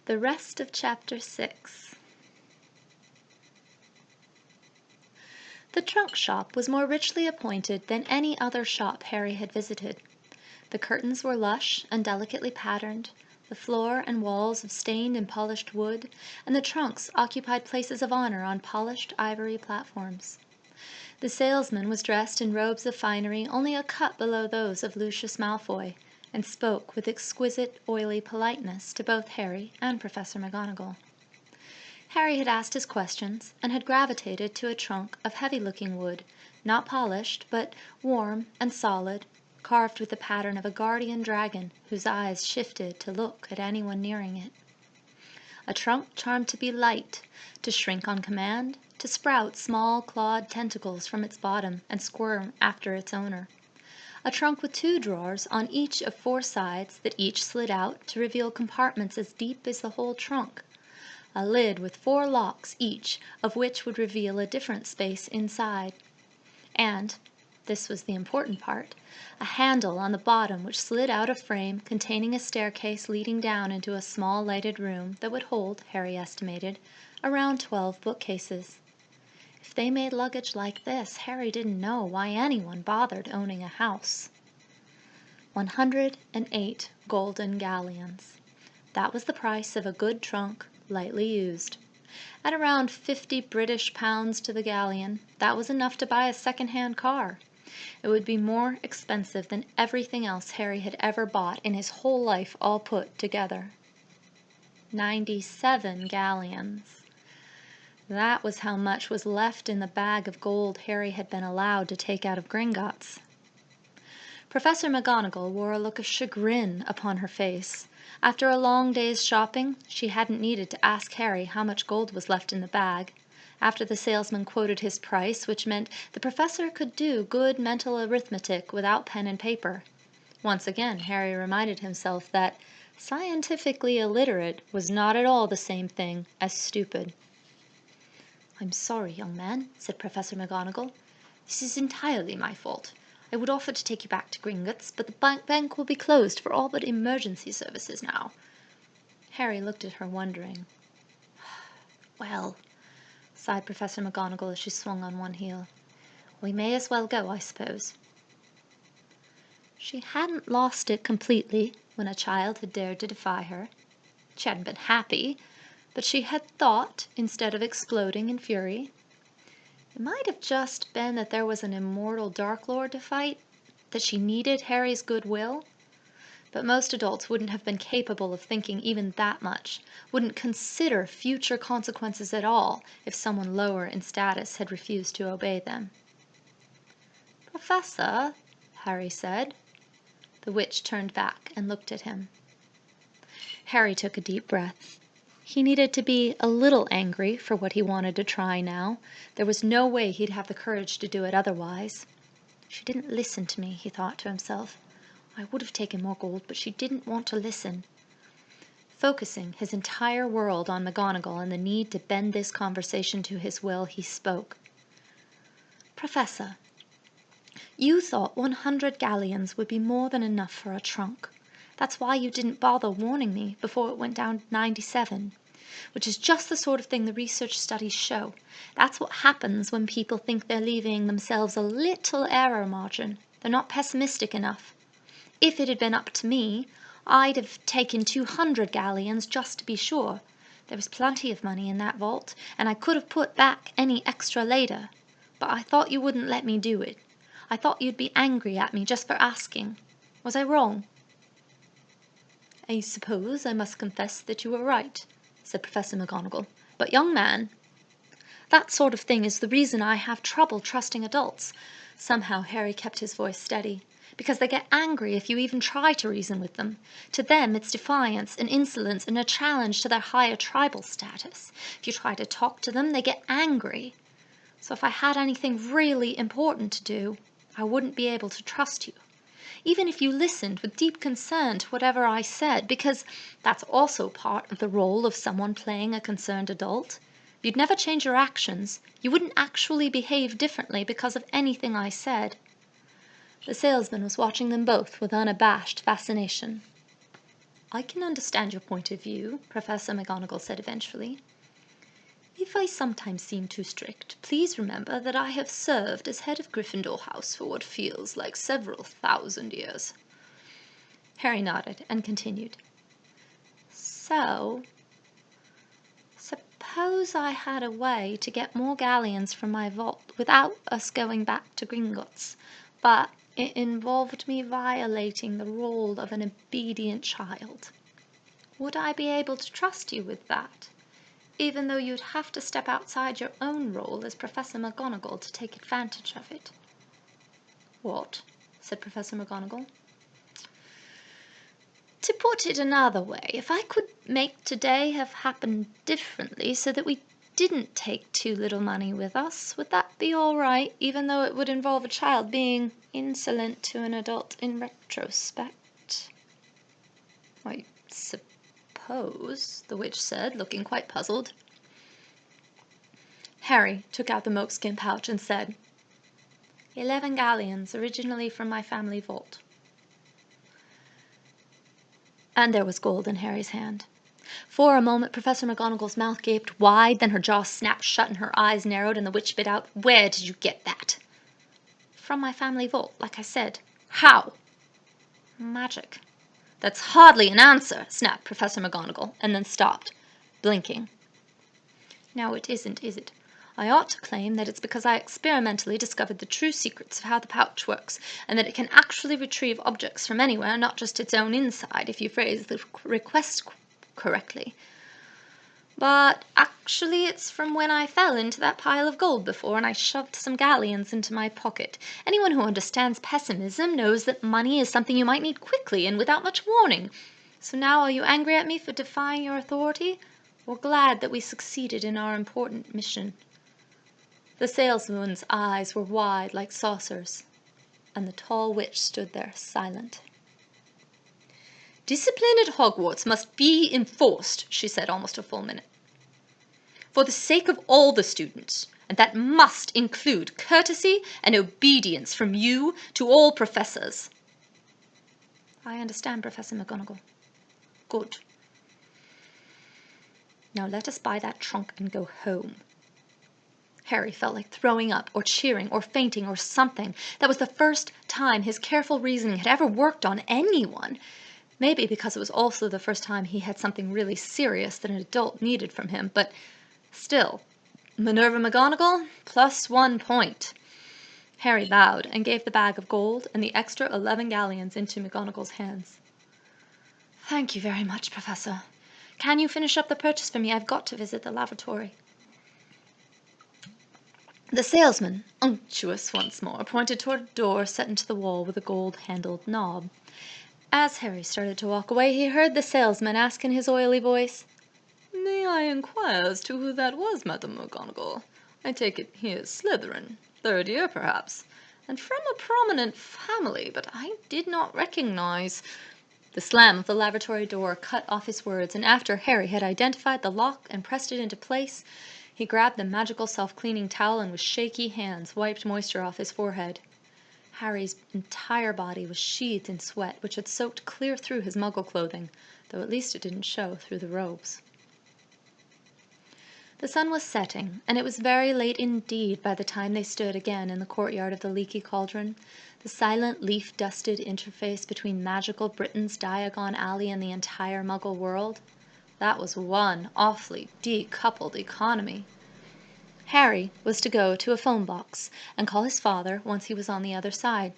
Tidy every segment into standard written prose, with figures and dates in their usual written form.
The rest of Chapter 6. The trunk shop was more richly appointed than any other shop Harry had visited. The curtains were lush and delicately patterned, the floor and walls of stained and polished wood, and the trunks occupied places of honor on polished ivory platforms. The salesman was dressed in robes of finery only a cut below those of Lucius Malfoy, and spoke with exquisite, oily politeness to both Harry and Professor McGonagall. Harry had asked his questions, and had gravitated to a trunk of heavy-looking wood, not polished, but warm and solid, carved with the pattern of a guardian dragon whose eyes shifted to look at anyone nearing it. A trunk charmed to be light, to shrink on command, to sprout small clawed tentacles from its bottom and squirm after its owner. A trunk with 2 drawers on each of 4 sides that each slid out to reveal compartments as deep as the whole trunk. A lid with 4 locks each of which would reveal a different space inside. And, this was the important part, a handle on the bottom which slid out of frame containing a staircase leading down into a small lighted room that would hold, Harry estimated, around 12 bookcases. If they made luggage like this, Harry didn't know why anyone bothered owning a house. 108 golden galleons. That was the price of a good trunk, lightly used. At around 50 British pounds to the galleon, that was enough to buy a second-hand car. It would be more expensive than everything else Harry had ever bought in his whole life all put together. 97 galleons. That was how much was left in the bag of gold Harry had been allowed to take out of Gringotts. Professor McGonagall wore a look of chagrin upon her face. After a long day's shopping, she hadn't needed to ask Harry how much gold was left in the bag. After the salesman quoted his price, which meant the professor could do good mental arithmetic without pen and paper. Once again, Harry reminded himself that scientifically illiterate was not at all the same thing as stupid. "I'm sorry, young man," said Professor McGonagall. "This is entirely my fault. I would offer to take you back to Gringotts, but the bank will be closed for all but emergency services now." Harry looked at her, wondering. "Well," sighed Professor McGonagall as she swung on one heel, "we may as well go, I suppose." She hadn't lost it completely when a child had dared to defy her. She hadn't been happy, but she had thought instead of exploding in fury. It might have just been that there was an immortal Dark Lord to fight, that she needed Harry's goodwill. But most adults wouldn't have been capable of thinking even that much, wouldn't consider future consequences at all if someone lower in status had refused to obey them. "Professor," Harry said. The witch turned back and looked at him. Harry took a deep breath. He needed to be a little angry for what he wanted to try now. There was no way he'd have the courage to do it otherwise. She didn't listen to me, he thought to himself. I would have taken more gold, but she didn't want to listen. Focusing his entire world on McGonagall and the need to bend this conversation to his will, he spoke. "Professor, you thought 100 galleons would be more than enough for a trunk. That's why you didn't bother warning me before it went down to 97, which is just the sort of thing the research studies show. That's what happens when people think they're leaving themselves a little error margin. They're not pessimistic enough. If it had been up to me, I'd have taken 200 galleons just to be sure. There was plenty of money in that vault, and I could have put back any extra later. But I thought you wouldn't let me do it. I thought you'd be angry at me just for asking. Was I wrong?" "I suppose I must confess that you were right," said Professor McGonagall. "But, young man, that sort of thing is the reason I have trouble trusting adults." Somehow Harry kept his voice steady. "Because they get angry if you even try to reason with them. To them it's defiance and insolence and a challenge to their higher tribal status. If you try to talk to them, they get angry. So if I had anything really important to do, I wouldn't be able to trust you. Even if you listened with deep concern to whatever I said, because that's also part of the role of someone playing a concerned adult. If you'd never change your actions, you wouldn't actually behave differently because of anything I said." The salesman was watching them both with unabashed fascination. I can understand your point of view, Professor McGonagall said eventually. If I sometimes seem too strict, please remember that I have served as head of Gryffindor House for what feels like several thousand years. Harry nodded and continued. So, suppose I had a way to get more galleons from my vault without us going back to Gringotts, but it involved me violating the role of an obedient child. Would I be able to trust you with that, even though you'd have to step outside your own role as Professor McGonagall to take advantage of it? What? Said Professor McGonagall. To put it another way, if I could make today have happened differently so that we didn't take too little money with us, would that be all right, even though it would involve a child being insolent to an adult in retrospect? I suppose, the witch said, looking quite puzzled. Harry took out the moleskin pouch and said, 11 galleons, originally from my family vault. And there was gold in Harry's hand. For a moment, Professor McGonagall's mouth gaped wide, then her jaw snapped shut and her eyes narrowed, and the witch bit out, Where did you get that? From my family vault, like I said. How? Magic. That's hardly an answer, snapped Professor McGonagall, and then stopped, blinking. Now it isn't, is it? I ought to claim that it's because I experimentally discovered the true secrets of how the pouch works, and that it can actually retrieve objects from anywhere, not just its own inside, if you phrase the request correctly. But actually it's from when I fell into that pile of gold before and I shoved some galleons into my pocket. Anyone who understands pessimism knows that money is something you might need quickly and without much warning. So now are you angry at me for defying your authority, or glad that we succeeded in our important mission? The saleswoman's eyes were wide like saucers, and the tall witch stood there silent. Discipline at Hogwarts must be enforced, she said, almost a full minute, for the sake of all the students, and that must include courtesy and obedience from you to all professors. I understand, Professor McGonagall. Good. Now let us buy that trunk and go home. Harry felt like throwing up or cheering or fainting or something. That was the first time his careful reasoning had ever worked on anyone. Maybe because it was also the first time he had something really serious that an adult needed from him, but still, Minerva McGonagall, +1 point. Harry bowed and gave the bag of gold and the extra 11 galleons into McGonagall's hands. Thank you very much, Professor. Can you finish up the purchase for me? I've got to visit the lavatory. The salesman, unctuous once more, pointed toward a door set into the wall with a gold-handled knob. As Harry started to walk away, he heard the salesman ask in his oily voice, May I inquire as to who that was, Madame McGonagall? I take it he is Slytherin, 3rd year perhaps, and from a prominent family, but I did not recognize. The slam of the lavatory door cut off his words, and after Harry had identified the lock and pressed it into place, he grabbed the magical self-cleaning towel and with shaky hands wiped moisture off his forehead. Harry's entire body was sheathed in sweat, which had soaked clear through his muggle clothing, though at least it didn't show through the robes. The sun was setting, and it was very late indeed by the time they stood again in the courtyard of the Leaky Cauldron, the silent, leaf-dusted interface between magical Britain's Diagon Alley and the entire muggle world. That was one awfully decoupled economy. Harry was to go to a phone box and call his father once he was on the other side.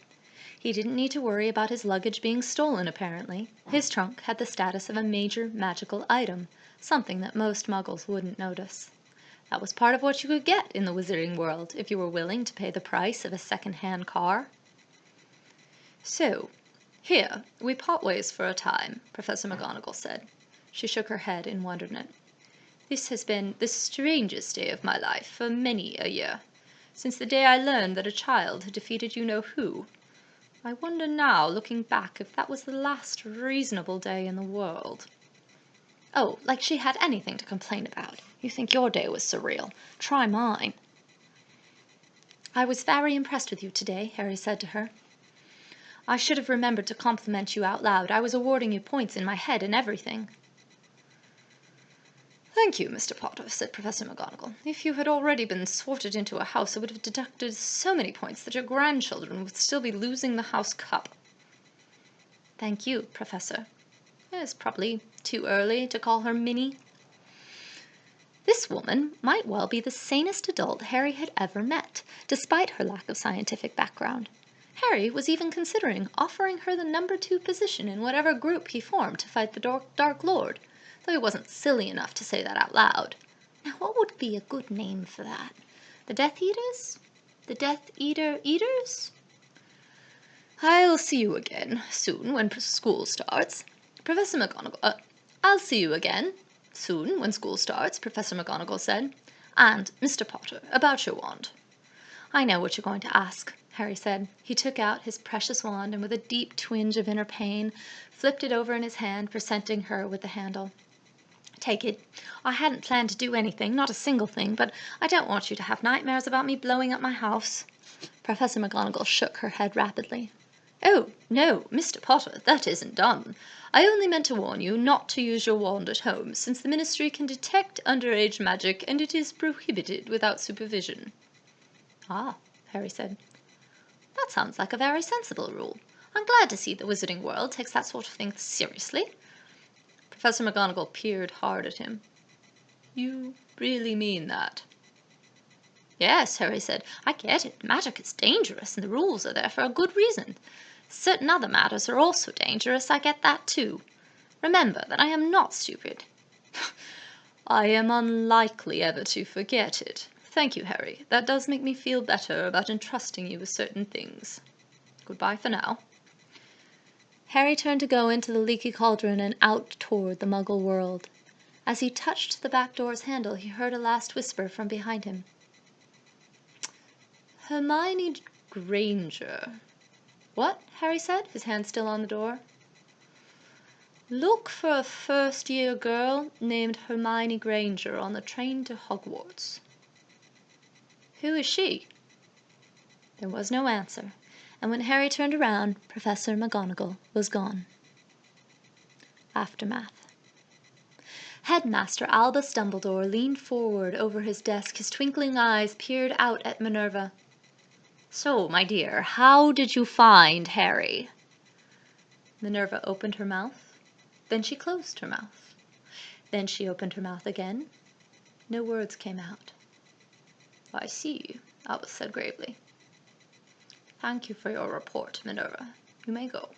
He didn't need to worry about his luggage being stolen, apparently. His trunk had the status of a major magical item, something that most muggles wouldn't notice. That was part of what you could get in the wizarding world if you were willing to pay the price of a second-hand car. So, here, we part ways for a time, Professor McGonagall said. She shook her head in wonderment. This has been the strangest day of my life for many a year, since the day I learned that a child had defeated you-know-who. I wonder now, looking back, if that was the last reasonable day in the world. Oh, like she had anything to complain about. You think your day was surreal. Try mine. I was very impressed with you today, Harry said to her. I should have remembered to compliment you out loud. I was awarding you points in my head and everything." "Thank you, Mr. Potter," said Professor McGonagall. "If you had already been sorted into a house, I would have deducted so many points that your grandchildren would still be losing the house cup." "Thank you, Professor. It's probably too early to call her Minnie." This woman might well be the sanest adult Harry had ever met, despite her lack of scientific background. Harry was even considering offering her the number 2 position in whatever group he formed to fight the Dark Lord, though he wasn't silly enough to say that out loud. Now, what would be a good name for that? The Death Eaters? The Death Eaters? "I'll see you again soon when school starts, Professor McGonagall. I'll see you again soon when school starts," Professor McGonagall said. "And, Mr. Potter, about your wand." "I know what you're going to ask," Harry said. He took out his precious wand and with a deep twinge of inner pain, flipped it over in his hand, presenting her with the handle. "Take it. I hadn't planned to do anything, not a single thing, but I don't want you to have nightmares about me blowing up my house." Professor McGonagall shook her head rapidly. "Oh, no, Mr. Potter, that isn't done. I only meant to warn you not to use your wand at home, since the Ministry can detect underage magic and it is prohibited without supervision." "Ah," Harry said. "That sounds like a very sensible rule. I'm glad to see the Wizarding World takes that sort of thing seriously." Professor McGonagall peered hard at him. "You really mean that?" "Yes," Harry said. "I get it. Magic is dangerous, and the rules are there for a good reason. Certain other matters are also dangerous. I get that too. Remember that I am not stupid." "I am unlikely ever to forget it. Thank you, Harry. That does make me feel better about entrusting you with certain things. Goodbye for now." Harry turned to go into the leaky cauldron and out toward the Muggle world. As he touched the back door's handle, he heard a last whisper from behind him. "Hermione Granger." "What?" Harry said, his hand still on the door. "Look for a first-year girl named Hermione Granger on the train to Hogwarts." "Who is she?" There was no answer, and when Harry turned around, Professor McGonagall was gone. Aftermath. Headmaster Albus Dumbledore leaned forward over his desk. His twinkling eyes peered out at Minerva. "So, my dear, how did you find Harry?" Minerva opened her mouth. Then she closed her mouth. Then she opened her mouth again. No words came out. "I see," Albus said gravely. "Thank you for your report, Minerva. You may go."